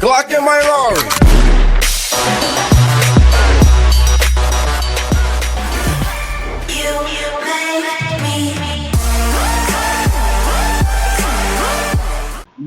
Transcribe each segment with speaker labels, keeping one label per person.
Speaker 1: Glock in my Rari.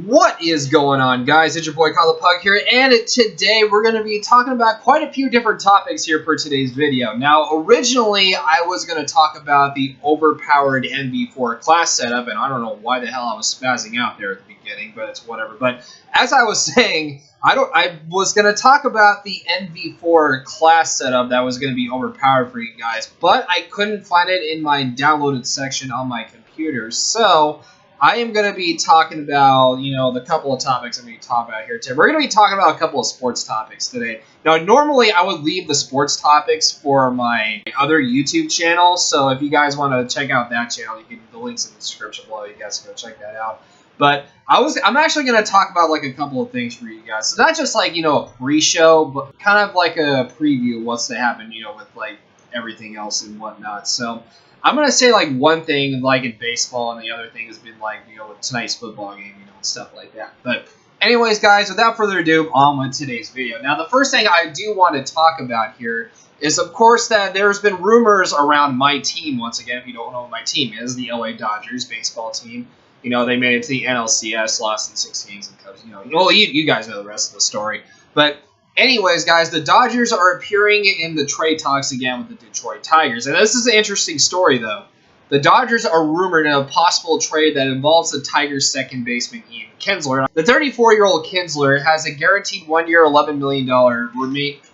Speaker 2: What is going on, guys? It's your boy Kyle the Pug here, and today we're going to be talking about quite a few different topics here for today's video. Now, originally, I was going to talk about the overpowered NV4 class setup, and I don't know why the hell I was spazzing out there at the beginning, but it's whatever. But as I was saying, I was going to talk about the NV4 class setup that was going to be overpowered for you guys, but I couldn't find it in my downloaded section on my computer, so I am going to be talking about, the couple of topics I'm going to talk about here today. We're going to be talking about a couple of sports topics today. Now, normally I would leave the sports topics for my other YouTube channel, so if you guys want to check out that channel, the link's in the description below. You guys can go check that out. But I'm actually going to talk about like a couple of things for you guys. So not just like, a pre-show, but kind of like a preview of what's to happen, with like everything else and whatnot. So I'm going to say, like, one thing, like, in baseball, and the other thing has been, like, tonight's football game, and stuff like that. But anyways, guys, without further ado, on with today's video. Now, the first thing I do want to talk about here is, of course, that there's been rumors around my team. Once again, if you don't know what my team is, the LA Dodgers baseball team. They made it to the NLCS, lost in 6 games, and Cubs. You guys know the rest of the story. But anyways, guys, the Dodgers are appearing in the trade talks again with the Detroit Tigers. And this is an interesting story, though. The Dodgers are rumored in a possible trade that involves the Tigers' second baseman, Ian Kinsler. The 34-year-old Kinsler has a guaranteed 1-year, $11 million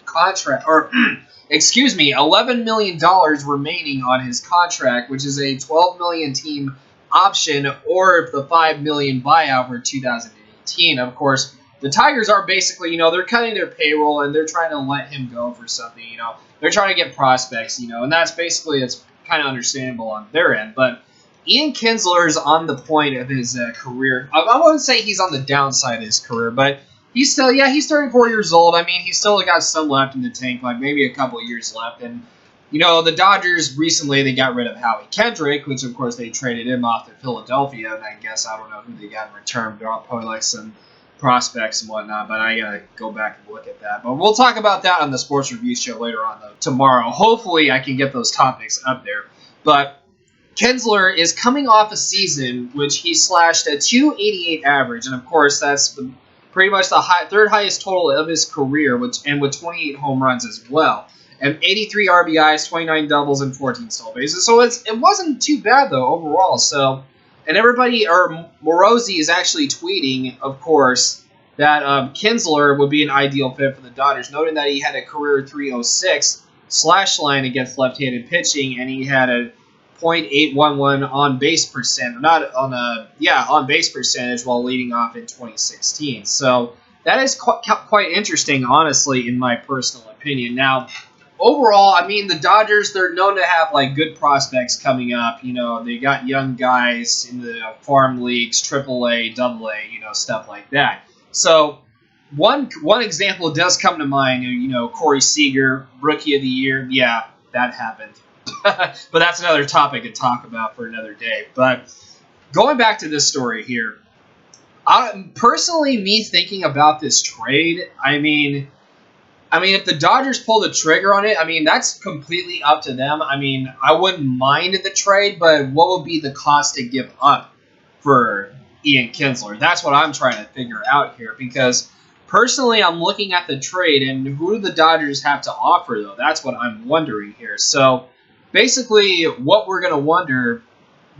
Speaker 2: contract, or $11 million remaining on his contract, which is a $12 million team option, or the $5 million buyout for 2018. Of course, the Tigers are basically, they're cutting their payroll and they're trying to let him go for something, They're trying to get prospects, and that's basically, it's kind of understandable on their end. But Ian Kinsler is on the point of his career. I wouldn't say he's on the downside of his career, but he's still, he's 34 years old. I mean, he's still got some left in the tank, like maybe a couple of years left. And, the Dodgers recently, they got rid of Howie Kendrick, which, of course, they traded him off to Philadelphia. And I guess, I don't know who they got in return, but probably like some prospects and whatnot, but I gotta go back and look at that. But we'll talk about that on the sports review show later on tomorrow. Hopefully I can get those topics up there. But Kinsler is coming off a season which he slashed a .288 average, and of course that's pretty much the third highest total of his career, with 28 home runs as well, and 83 RBIs, 29 doubles, and 14 stolen bases. So it wasn't too bad though overall. So. And Morosi is actually tweeting, of course, that Kinsler would be an ideal fit for the Dodgers, noting that he had a career .306 slash line against left-handed pitching, and he had a .811 on base percentage while leading off in 2016. So that is quite interesting, honestly, in my personal opinion. Now, overall, I mean, the Dodgers, they're known to have, like, good prospects coming up. They got young guys in the farm leagues, AAA, AA, stuff like that. So one example does come to mind, Corey Seager, Rookie of the Year. Yeah, that happened. But that's another topic to talk about for another day. But going back to this story here, personally, me thinking about this trade, I mean, if the Dodgers pull the trigger on it, that's completely up to them. I wouldn't mind the trade, but what would be the cost to give up for Ian Kinsler? That's what I'm trying to figure out here, because personally, I'm looking at the trade, and who do the Dodgers have to offer, though? That's what I'm wondering here. So, basically, what we're going to wonder,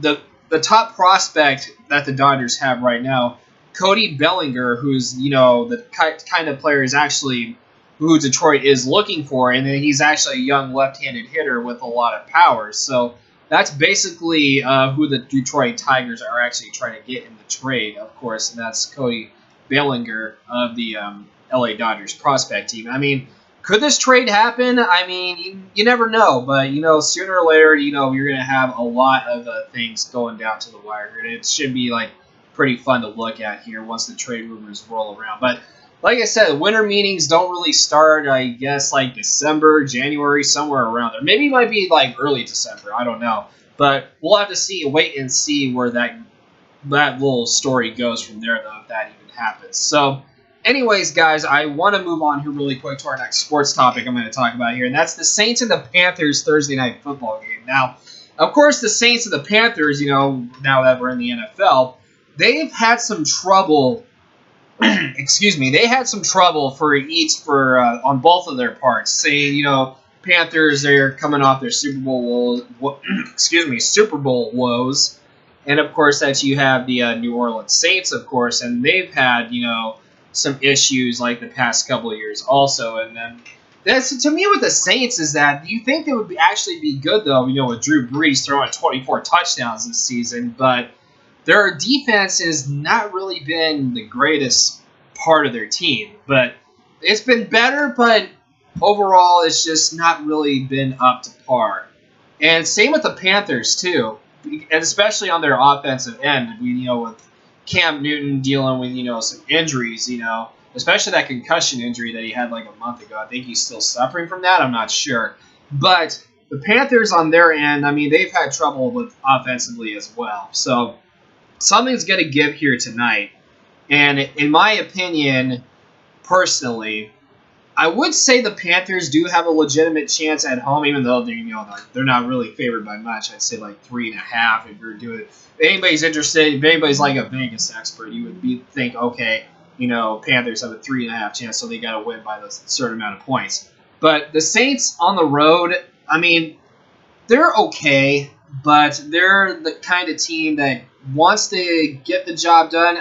Speaker 2: the top prospect that the Dodgers have right now, Cody Bellinger, who's, the kind of player is actually who Detroit is looking for, and then he's actually a young left-handed hitter with a lot of power. So that's basically who the Detroit Tigers are actually trying to get in the trade, of course, and that's Cody Bellinger of the LA Dodgers prospect team. Could this trade happen? You never know, but, sooner or later, you're going to have a lot of things going down to the wire, and it should be, like, pretty fun to look at here once the trade rumors roll around. But like I said, winter meetings don't really start, I guess, like December, January, somewhere around there. Maybe it might be like early December. I don't know. But we'll have to wait and see where that little story goes from there, though, if that even happens. So Anyways, guys, I want to move on here really quick to our next sports topic I'm going to talk about here, and that's the Saints and the Panthers Thursday night football game. Now, of course, the Saints and the Panthers, now that we're in the NFL, they've had some trouble. Excuse me, they had some trouble on both of their parts. Saying, Panthers, they're coming off their Super Bowl woes, and of course that you have the New Orleans Saints, of course, and they've had some issues like the past couple of years also. And then that's to me with the Saints is that you think they would actually be good though, with Drew Brees throwing 24 touchdowns this season, but their defense has not really been the greatest part of their team. But it's been better, but overall it's just not really been up to par. And same with the Panthers too, and especially on their offensive end. With Cam Newton dealing with some injuries, especially that concussion injury that he had like a month ago. I think he's still suffering from that. I'm not sure, but the Panthers on their end, they've had trouble with offensively as well. So something's going to give here tonight. And in my opinion, personally, I would say the Panthers do have a legitimate chance at home, even though they're not really favored by much. I'd say like 3.5 if you're doing it. If anybody's interested, if anybody's like a Vegas expert, you would think, okay, Panthers have a 3.5 chance, so they got to win by a certain amount of points. But the Saints on the road, they're okay, but they're the kind of team that wants to get the job done.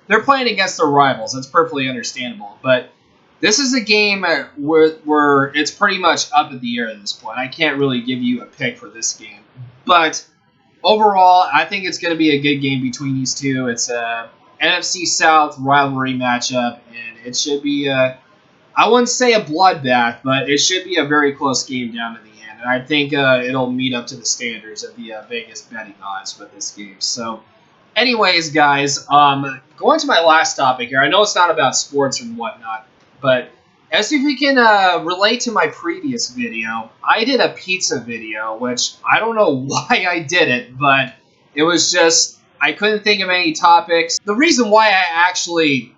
Speaker 2: They're playing against their rivals. That's perfectly understandable. But this is a game where it's pretty much up in the air at this point. I can't really give you a pick for this game. But overall, I think it's going to be a good game between these two. It's a NFC South rivalry matchup, and it should be I wouldn't say a bloodbath, but it should be a very close game down to the end. And I think it'll meet up to the standards of the Vegas betting odds for this game. So, anyways, guys, going to my last topic here. I know it's not about sports and whatnot, but as if we can relate to my previous video, I did a pizza video, which I don't know why I did it, but it was just, I couldn't think of any topics. The reason why I actually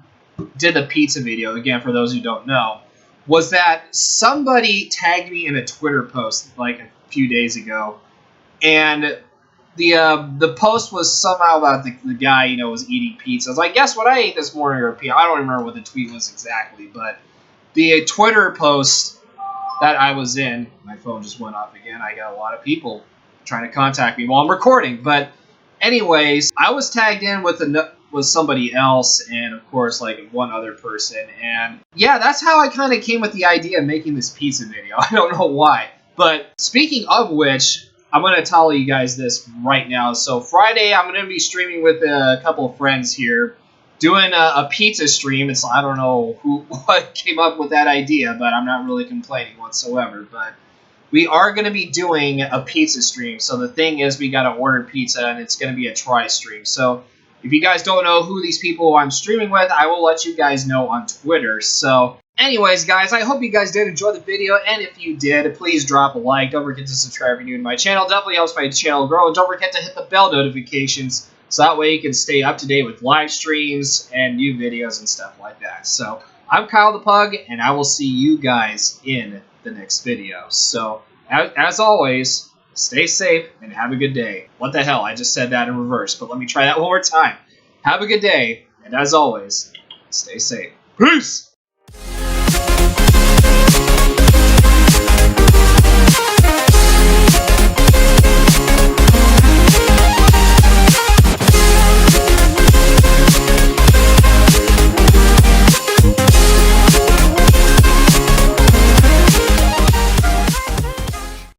Speaker 2: did the pizza video, again, for those who don't know, was that somebody tagged me in a Twitter post like a few days ago, and the post was somehow about the guy, was eating pizza. I was like, guess what I ate this morning, or pizza. I don't remember what the tweet was exactly, but the Twitter post that I was in, my phone just went off again. I got a lot of people trying to contact me while I'm recording. But anyways, I was tagged in with somebody else, and of course, like one other person. And yeah, that's how I kind of came with the idea of making this pizza video. I don't know why. But speaking of which, I'm going to tell you guys this right now. So Friday, I'm going to be streaming with a couple of friends here, doing a pizza stream. I don't know what came up with that idea, but I'm not really complaining whatsoever. But we are going to be doing a pizza stream. So the thing is, we got to order pizza, and it's going to be a try stream. So if you guys don't know who these people I'm streaming with, I will let you guys know on Twitter. So anyways, guys, I hope you guys did enjoy the video, and if you did, please drop a like. Don't forget to subscribe if you're new to my channel. Definitely helps my channel grow, and don't forget to hit the bell notifications so that way you can stay up to date with live streams and new videos and stuff like that. So I'm Kyle the Pug, and I will see you guys in the next video. So as always, stay safe and have a good day. What the hell? I just said that in reverse, but let me try that one more time. Have a good day, and as always, stay safe. Peace!